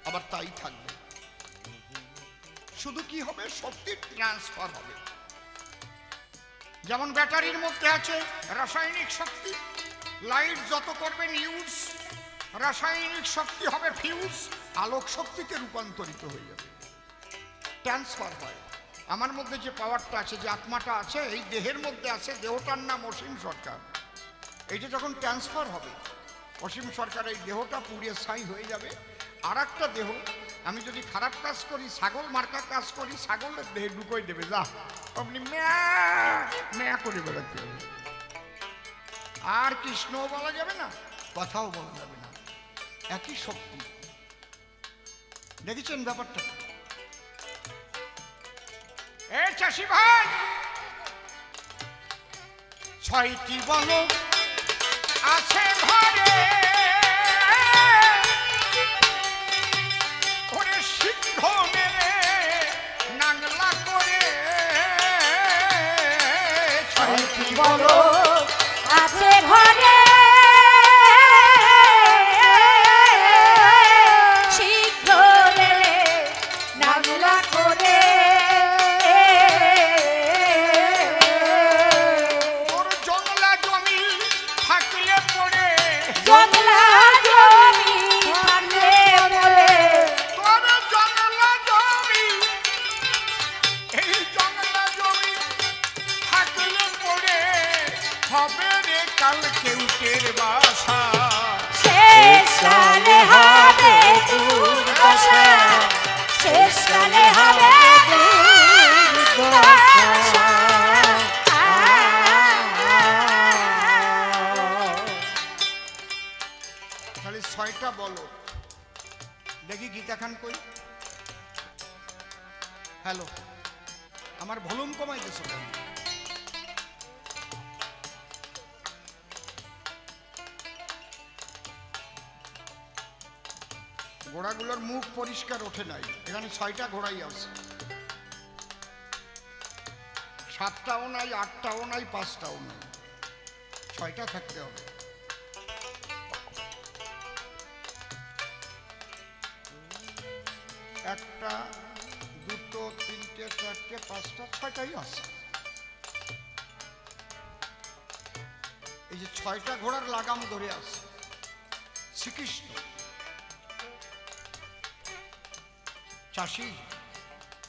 আবার তাই থাকবে। শুধু কি হবে? শক্তির ট্রান্সফার হবে। যেমন ব্যাটারির মধ্যে আছে রাসায়নিক শক্তি, লাইট যত করবেন ইউজ, রাসায়নিক শক্তি হবে ফিউজ, আলোক শক্তিতে রূপান্তরিত হয়ে যাবে, ট্রান্সফার হয়। আমার মধ্যে যে পাওয়ারটা আছে, যে আত্মাটা আছে, এই দেহের মধ্যে আছে, দেহটার নাম অসীম সরকার। এইটা যখন ট্রান্সফার হবে, অসীম সরকার এই দেহটা পুড়িয়ে ছাই হয়ে যাবে। আর একটা দেহ, আমি যদি খারাপ কাজ করি, ছাগল মার্কা কাজ করি, ছাগলের দেহে ঢুকোই দেবে, যা আপনি ম্যা করে বেড়াতে হবে। আর কৃষ্ণও বলা যাবে না, কথাও বলা যাবে না, একই শক্তি। দেখেছেন ব্যাপারটা? এ চাষি ভাই, 6টি বলো আছে ঘরে, ওরে সিদ্ধ মেরে নাংলা করে, 6টি বলো আছে ঘরে, শীঘ্র মেলে নাংলা করে, ওর জংলা জমি থাকলে পড়ে, জংলা জমি থাকলে বলে, তোর জংলা জমি, এই জংলা জমি থাকলে পড়ে দেখি গীতা খান কই? হ্যালো, আমার ভলিউম কমাই দিছো কেন? ঘোড়াগুলোর মুখ পরিষ্কার ওঠে নাই, এখানে 6টা ঘোড়াই আছে। 7টাও নাই, 8টাও নাই, 5টাও নাই, 6টা থাকতে হবে। একটা, দুটো, তিনটে, চারটে, 5টা, 6টাই আছে। এই যে 6টা ঘোড়ার লাগাম ধরে আছে শ্রীকৃষ্ণ। চাষি,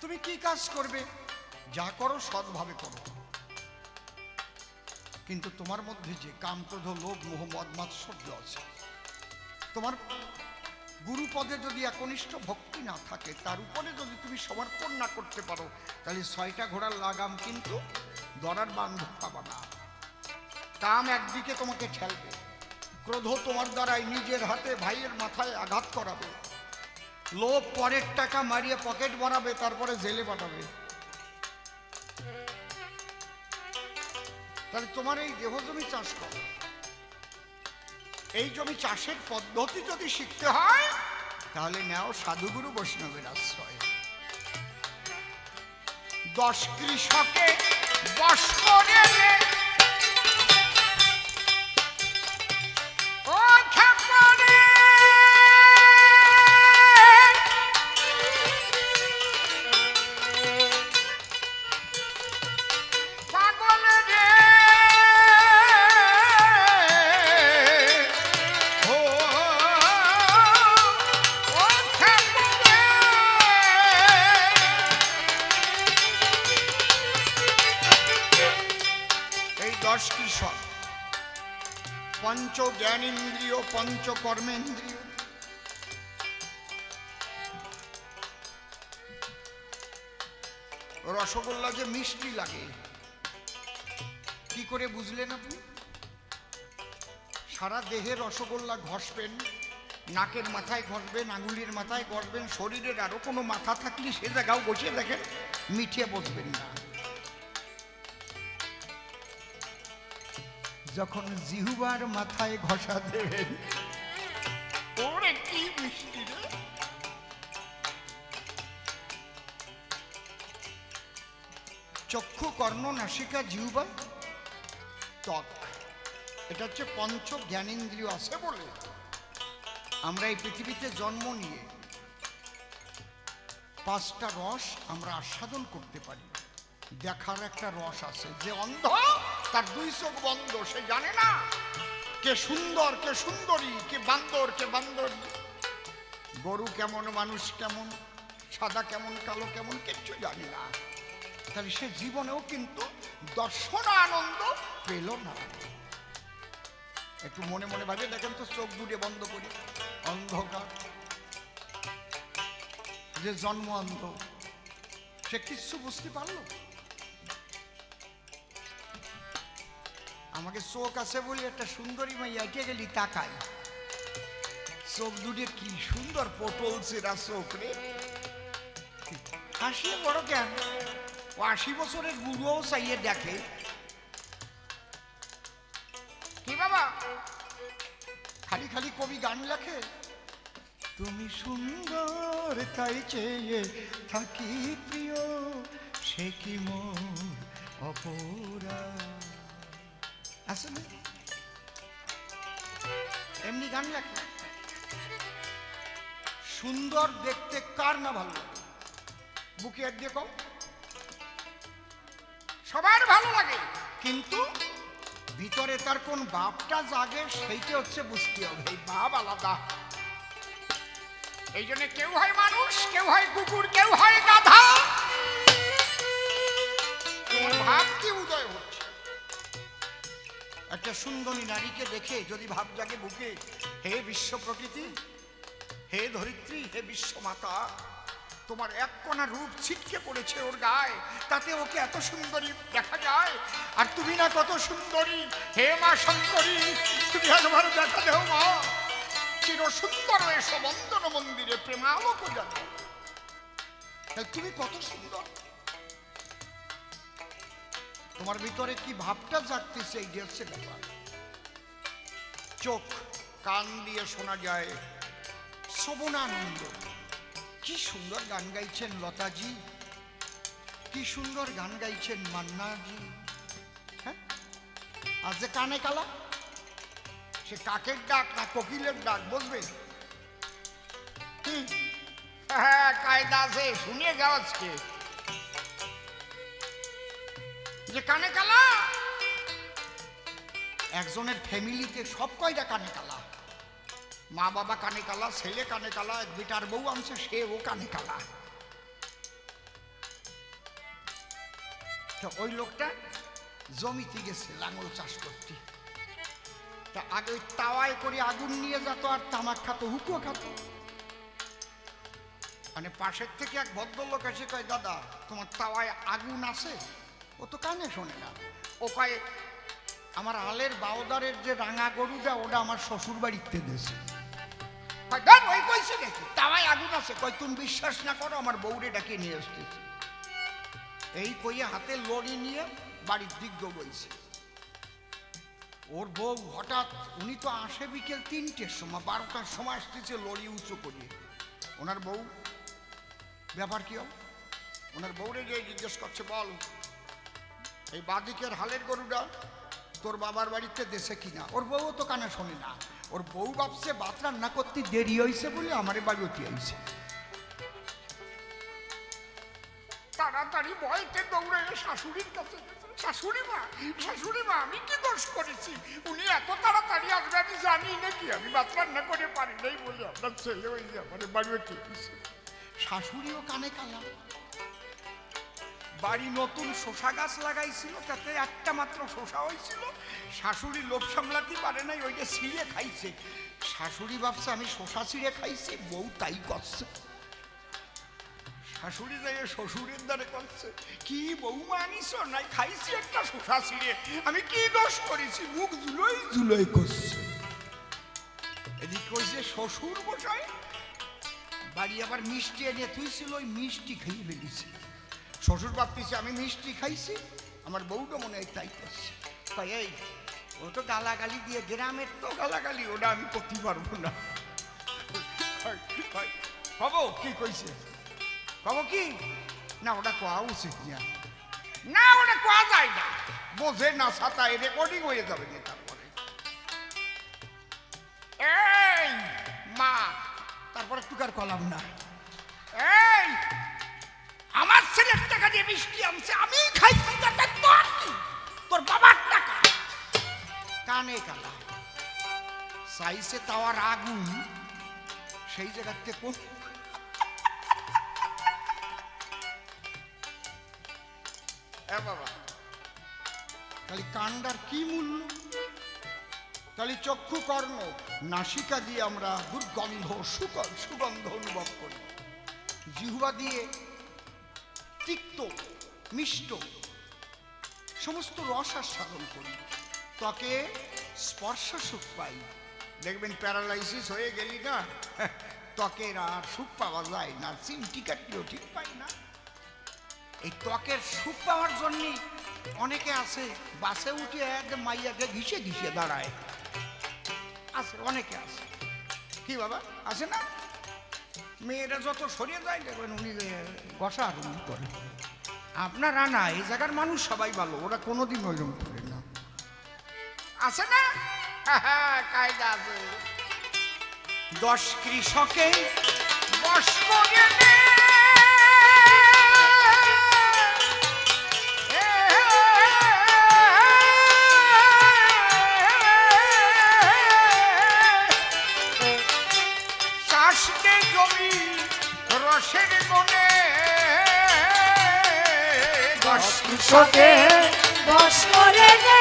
তুমি কি কাজ করবে? যা করো সৎভাবে করো, কিন্তু তোমার মধ্যে যে কাম, ক্রোধ, লোভ, মোহ, মদ, মাৎসর্য আছে, তোমার গুরুপদে যদি একনিষ্ঠ ভক্তি না থাকে, তার উপরে যদি তুমি সমর্পণ না করতে পারো, তাহলে 6টা ঘোড়ার লাগাম কিন্তু ধরার বান্ধব পাবা না। কাম একদিকে তোমাকে ঠেলবে, ক্রোধ তোমার দ্বারাই নিজের হাতে ভাইয়ের মাথায় আঘাত করাবে, লোভ পরের টাকা মারিয়ে পকেট বানাবে, তারপরে জেলে পাঠাবে। তাহলে তোমার এই দেহ জমি চাষ করো। এই জমি চাষের পদ্ধতি যদি শিখতে হয়, তাহলে নাও সাধুগুরু বৈষ্ণবের আশ্রয়। 10 কৃষকে বশ করে নে, ও খেপনে পাগল রে, ও খেপনে। এই 10 কৃষক পঞ্চ জ্ঞানেন্দ্রিয়, পঞ্চ কর্মেন্দ্রিয়, রসগোল্লা যে মিষ্টি লাগে কি করে বুঝলেন আপনি? সারা দেহে রসগোল্লা ঘষবেন, নাকের মাথায় ঘষবেন, আঙুলের মাথায় ঘষবেন, শরীরের আরো কোনো মাথা থাকলে সে জায়গাও বসিয়ে দেখেন, মিঠিয়ে বসবেন না। যখন জিহুবার মাথায় ঘষা দেবেন, ওরে কি মিষ্টি রে! চক্ষু, কর্ণ, নাসিকা, জিহ্বা, ত্বক, এটা হচ্ছে পঞ্চ জ্ঞানেন্দ্রিয় আছে বলে আমরা এই পৃথিবীতে জন্ম নিয়ে 5টা রস আমরা আস্বাদন করতে পারি। দেখার একটা রস আছে, যে অন্ধ তার 2 চোখ বন্ধ, সে জানে না কে সুন্দর কে সুন্দরী, কে বান্দর কে বান্দরী, গরু কেমন, মানুষ কেমন, সাদা কেমন, কালো কেমন, কিচ্ছু জানে না। তাহলে সে জীবনেও কিন্তু দর্শন আনন্দ পেল না। একটু মনে মনে ভাবে দেখেন তো, চোখ দুটো বন্ধ করে, অন্ধকার, যে জন্ম অন্ধ, সে কিচ্ছু বুঝতে পারলো? আমাকে চোখ আছে বলে একটা সুন্দরী মাই এটে গেলি তাকাই, চোখ দুটো কি সুন্দর পটল চেরা চোখ রে, হাসিয়ে বড় কেন? ও 80 বছরের বুড়োও চাইয়ে দেখে। কি বাবা, খালি খালি কবি গান লেখে, তুমি সুন্দর তাই চেয়ে থাকি প্রিয়, সে কি মোর অপরাধ। আসলে এমনি গান লেখে। সুন্দর দেখতে কার না ভালো লাগে? বুকে এক দিয়ে কম, সবার ভালো লাগে, কিন্তু ভিতরে তার কোন ভাবটা জাগে সেইটা হচ্ছে বুঝতে হবে। এই ভাব আলাদা। এই জন্য কেউ হয় মানুষ, কেউ হয় কুকুর, কেউ হয় গাধা। তোমার ভাব কি উদয় হচ্ছে? একটা সুন্দরী নারীকে দেখে যদি ভাব জাগে বুকে, হে বিশ্ব প্রকৃতি, হে ধরিত্রী, হে বিশ্ব মাতা, তোমার এক কোনা রূপ ছিটকে পড়েছে ওর গায়ে, তাতে ওকে এত সুন্দরী দেখা যায়। আর তুমি না কত সুন্দরী, হে মা শঙ্করী, তুমি একবার দেখা দেও মা। চির সুন্দর এসো বন্দন মন্দিরে প্রেমালোক জানো। তুমি কত সুন্দর, তোমার ভিতরে কি ভাবটা জাগতেছে এই দেখছে ব্যাপার। চোখ কান দিয়ে শোনা যায় শ্রবণানন্দ। কি সুন্দর গান গাইছেন লতাজি, কি সুন্দর গান গাইছেন মান্নাজি। হ্যাঁ, আর যে কানে কালা, সে কাকের ডাক না কোকিলের ডাক বুঝবে? হ্যাঁ, কায়দা আছে, শুনিয়ে যাও আজকে। যে কানে কালা, একজনের ফ্যামিলিতে সব কয়টা কানে কালা, মা বাবা কানে কালা, ছেলে কানে কালা, বেটার বউ আনছে সেও কানে কালা। তো ওই লোকটা জমিতে গেছে লাঙল চাষ করতে, তা আগে ওই তাওয়ায় করে আগুন নিয়ে যেত আর তামাক খাতো, হুকুও খাতো। মানে পাশের থেকে এক ভদ্রলোক এসে কয়, দাদা তোমার তাওয়ায় আগুন আছে? ও তো কানে শোনে না। ও কয়, আমার আলের বাওদারের যে রাঙা গরুটা ওটা আমার শ্বশুর বাড়িতে দিয়েছে। ওই কইছে নাকি তাওয়ায় আগুন আছে? কয় তুমি বিশ্বাস না করো, আমার বউরে ডাকে নিয়ে আসতেছি। এই কইয়ে হাতে লড়ি নিয়ে বাড়ির দিক দৌড়াইছে। ওর বউ হঠাৎ, উনি তো আসে বিকেল 3টের সময়, 12টার সময় আসতেছে লড়ি উঁচু করিয়ে। ওনার বউ ব্যাপার কি হবে? ওনার বউরে গিয়ে জিজ্ঞেস করছে, বল এই বাদিকের হালের গরুটা তোর বাবার বাড়িতে দেশে কিনা? ওর বউ তো কানে শোনে না। ওর বউ ভাবছে ভাত রান্না করতে দেরি হয়েছে বলে আমার বাড়ি উঠে আইছে। তাড়াতাড়ি ভয়তে দৌড়ে শাশুড়ির কাছে। শাশুড়ি মা, আমি কি দোষ করেছি? উনি এত তাড়াতাড়ি আসবে আমি জানি নাকি? আমি ভাত রান্না করে পারি নাই বলে আপনার ছেলে ওই যে আমার বাড়ি উঠে গেছে। শাশুড়িও কানে কালা। বাড়ি নতুন শসা গাছ লাগাইছিল, তাতে একটা মাত্র শসা হয়েছিল। শাশুড়ি লোভ সামলাতে পারে নাই, ওইটা ছিঁড়ে খাইছে। শাশুড়ি ভাবছে আমি শসা ছিঁড়ে খাইছি, বউ তাই করছে। শাশুড়ি যাই শ্বশুরের দ্বারে করছে, কি বৌমা আনিস নাই, খাইছি একটা শসা ছিঁড়ে, আমি কি দোষ করেছি? মুখ জুলোই জুলোই করছে। এদিক কইছে শ্বশুর বসায় বাড়ি আবার মিষ্টি এনে থুইছিল, ওই মিষ্টি খেয়ে ফেলেছে। শ্বশুর ভাবতেছে আমি মিষ্টি খাইছি, আমার বউটা মনে হয় তাই করছে। তাই এই ও তো গালাগালি দিয়ে, গ্রামের তো গালাগালি, ওটা আমি করতে পারবো না। কব কি কইছে? কব কি না, ওটা কোয়া উচিত না, ওটা কোয়া যায় না। বোঝে না, ছাতায় রেকর্ডিং হয়ে যাবে না। তারপরে এই মা, তারপরে টুকার কলাম না, এই আমার ছেলের টাকা দিয়ে মিষ্টি আনছে, আমি খাইছি, টাকা তোর কি? তোর বাবার টাকা। কানে কালা চাইছে তাওয়ার আগুন, সেই জায়গাতে কোন বাবা, তাহলে কান্ডার কি মূল্য? তাহলে চক্ষু কর্ণ নাসিকা দিয়ে আমরা দুর্গন্ধ সুগন্ধ অনুভব করি, জিহ্বা দিয়ে তিক্ত মিষ্ট সমস্ত রস আস্বাদন করি, ত্বকে স্পর্শ সুখ পাই। দেখবেন প্যারালাইসিস হয়ে গেলি না, ত্বকের আর সুখ পাওয়া যায় না, চিমটি কাটলেও ঠিক পাই না। এই ত্বকের সুখ পাওয়ার জন্যে অনেকে আছে বাসে উঠে একদম মাইয়াকে ঘিসে ঘিসে দাঁড়ায়, আছে অনেকে আছে। কি বাবা আছে না? মেয়েরা যত সরিয়ে যায় দেখবেন উনি ঘষা আরম্ভ করে। আপনারা না, এই জায়গার মানুষ সবাই ভালো, ওরা কোনোদিন ওইরকম করে না, আছে না? কায়দা আছে। 10 কৃষকে বস করে নে। চাষকে জমি রসের গুণে 10 কৃষকে বস করে রে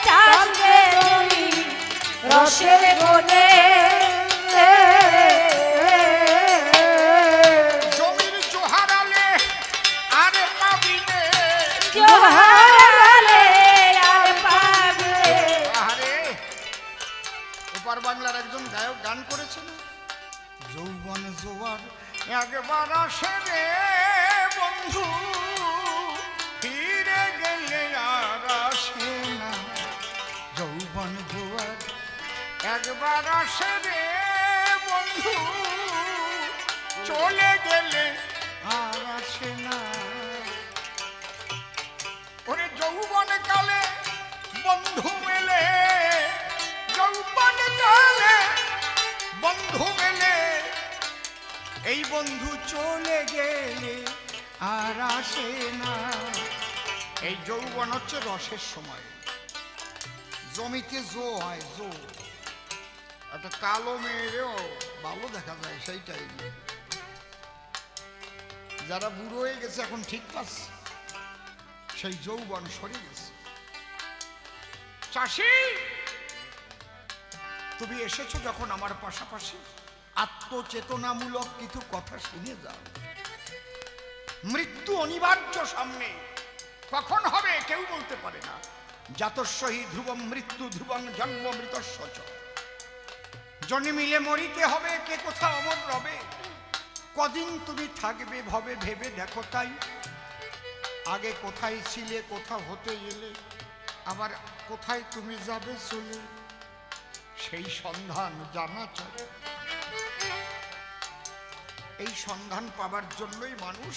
চাঁদে জমি রসের বনে জমির জোহারালে আর পাবিনে জোহারালে আর পাবে এপার বাংলার একজন গায়ক গান করেছে না, যৌবন জোয়ার একবার আসে রে বন্ধু, ফিরে গেলে আর আসে না। যৌবন জোয়ার একবার আসে রে বন্ধু, চলে গেলে আর আসে না। ওরে যৌবন কালে বন্ধু মেলে, যৌবন কালে বন্ধু মেলে, এই বন্ধু চলে গেলে আর আসে না। এই যৌবন হচ্ছে রসের সময়, জমিতে জো হয়, জো একটা কালো মেয়েরেও ভালো দেখা যায় সেইটাই। যারা বুড়ো হয়ে গেছে এখন ঠিক পাচ্ছে, সেই যৌবন সরে গেছে। চাষি, তুমি এসেছো যখন আমার পাশাপাশি, আত্মচেতনামূলক কিছু কথা শুনে যাও। মৃত্যু অনিবার্য সামনে, কখন হবে কেউ বলতে পারে না। জাতস্যহি ধ্রুবম মৃত্যু ধ্রুবং জন্ম মৃতস্য চ। জন্মিলে মরিতে হবে, কে কোথা অমর রবে। কদিন তুমি থাকবে ভবে, ভেবে দেখো তাই। আগে কোথায় ছিলে, কোথা হতে এলে, আবার কোথায় তুমি যাবে চলে, সেই সন্ধান জানা চাই। এই সন্ধান পাবার জন্যই মানুষ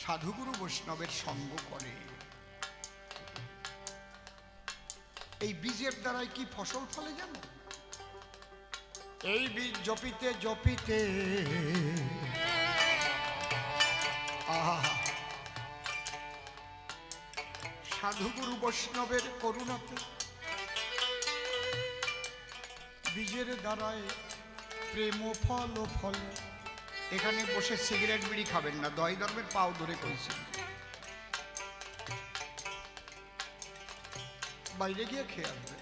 সাধুগুরু বৈষ্ণবের সঙ্গ করে। এই বীজের দ্বারাই কি ফসল ফলে জানো? এই বীজ জপিতে জপিতে সাধুগুরু বৈষ্ণবের করুণাতে বীজের দ্বারায় প্রেম ফল ফলে। এখানে বসে সিগারেট বিড়ি খাবেন না, দয় ধর্মের পাও ধরে কইছি, বাইরে গিয়ে খেয়ে আসবে।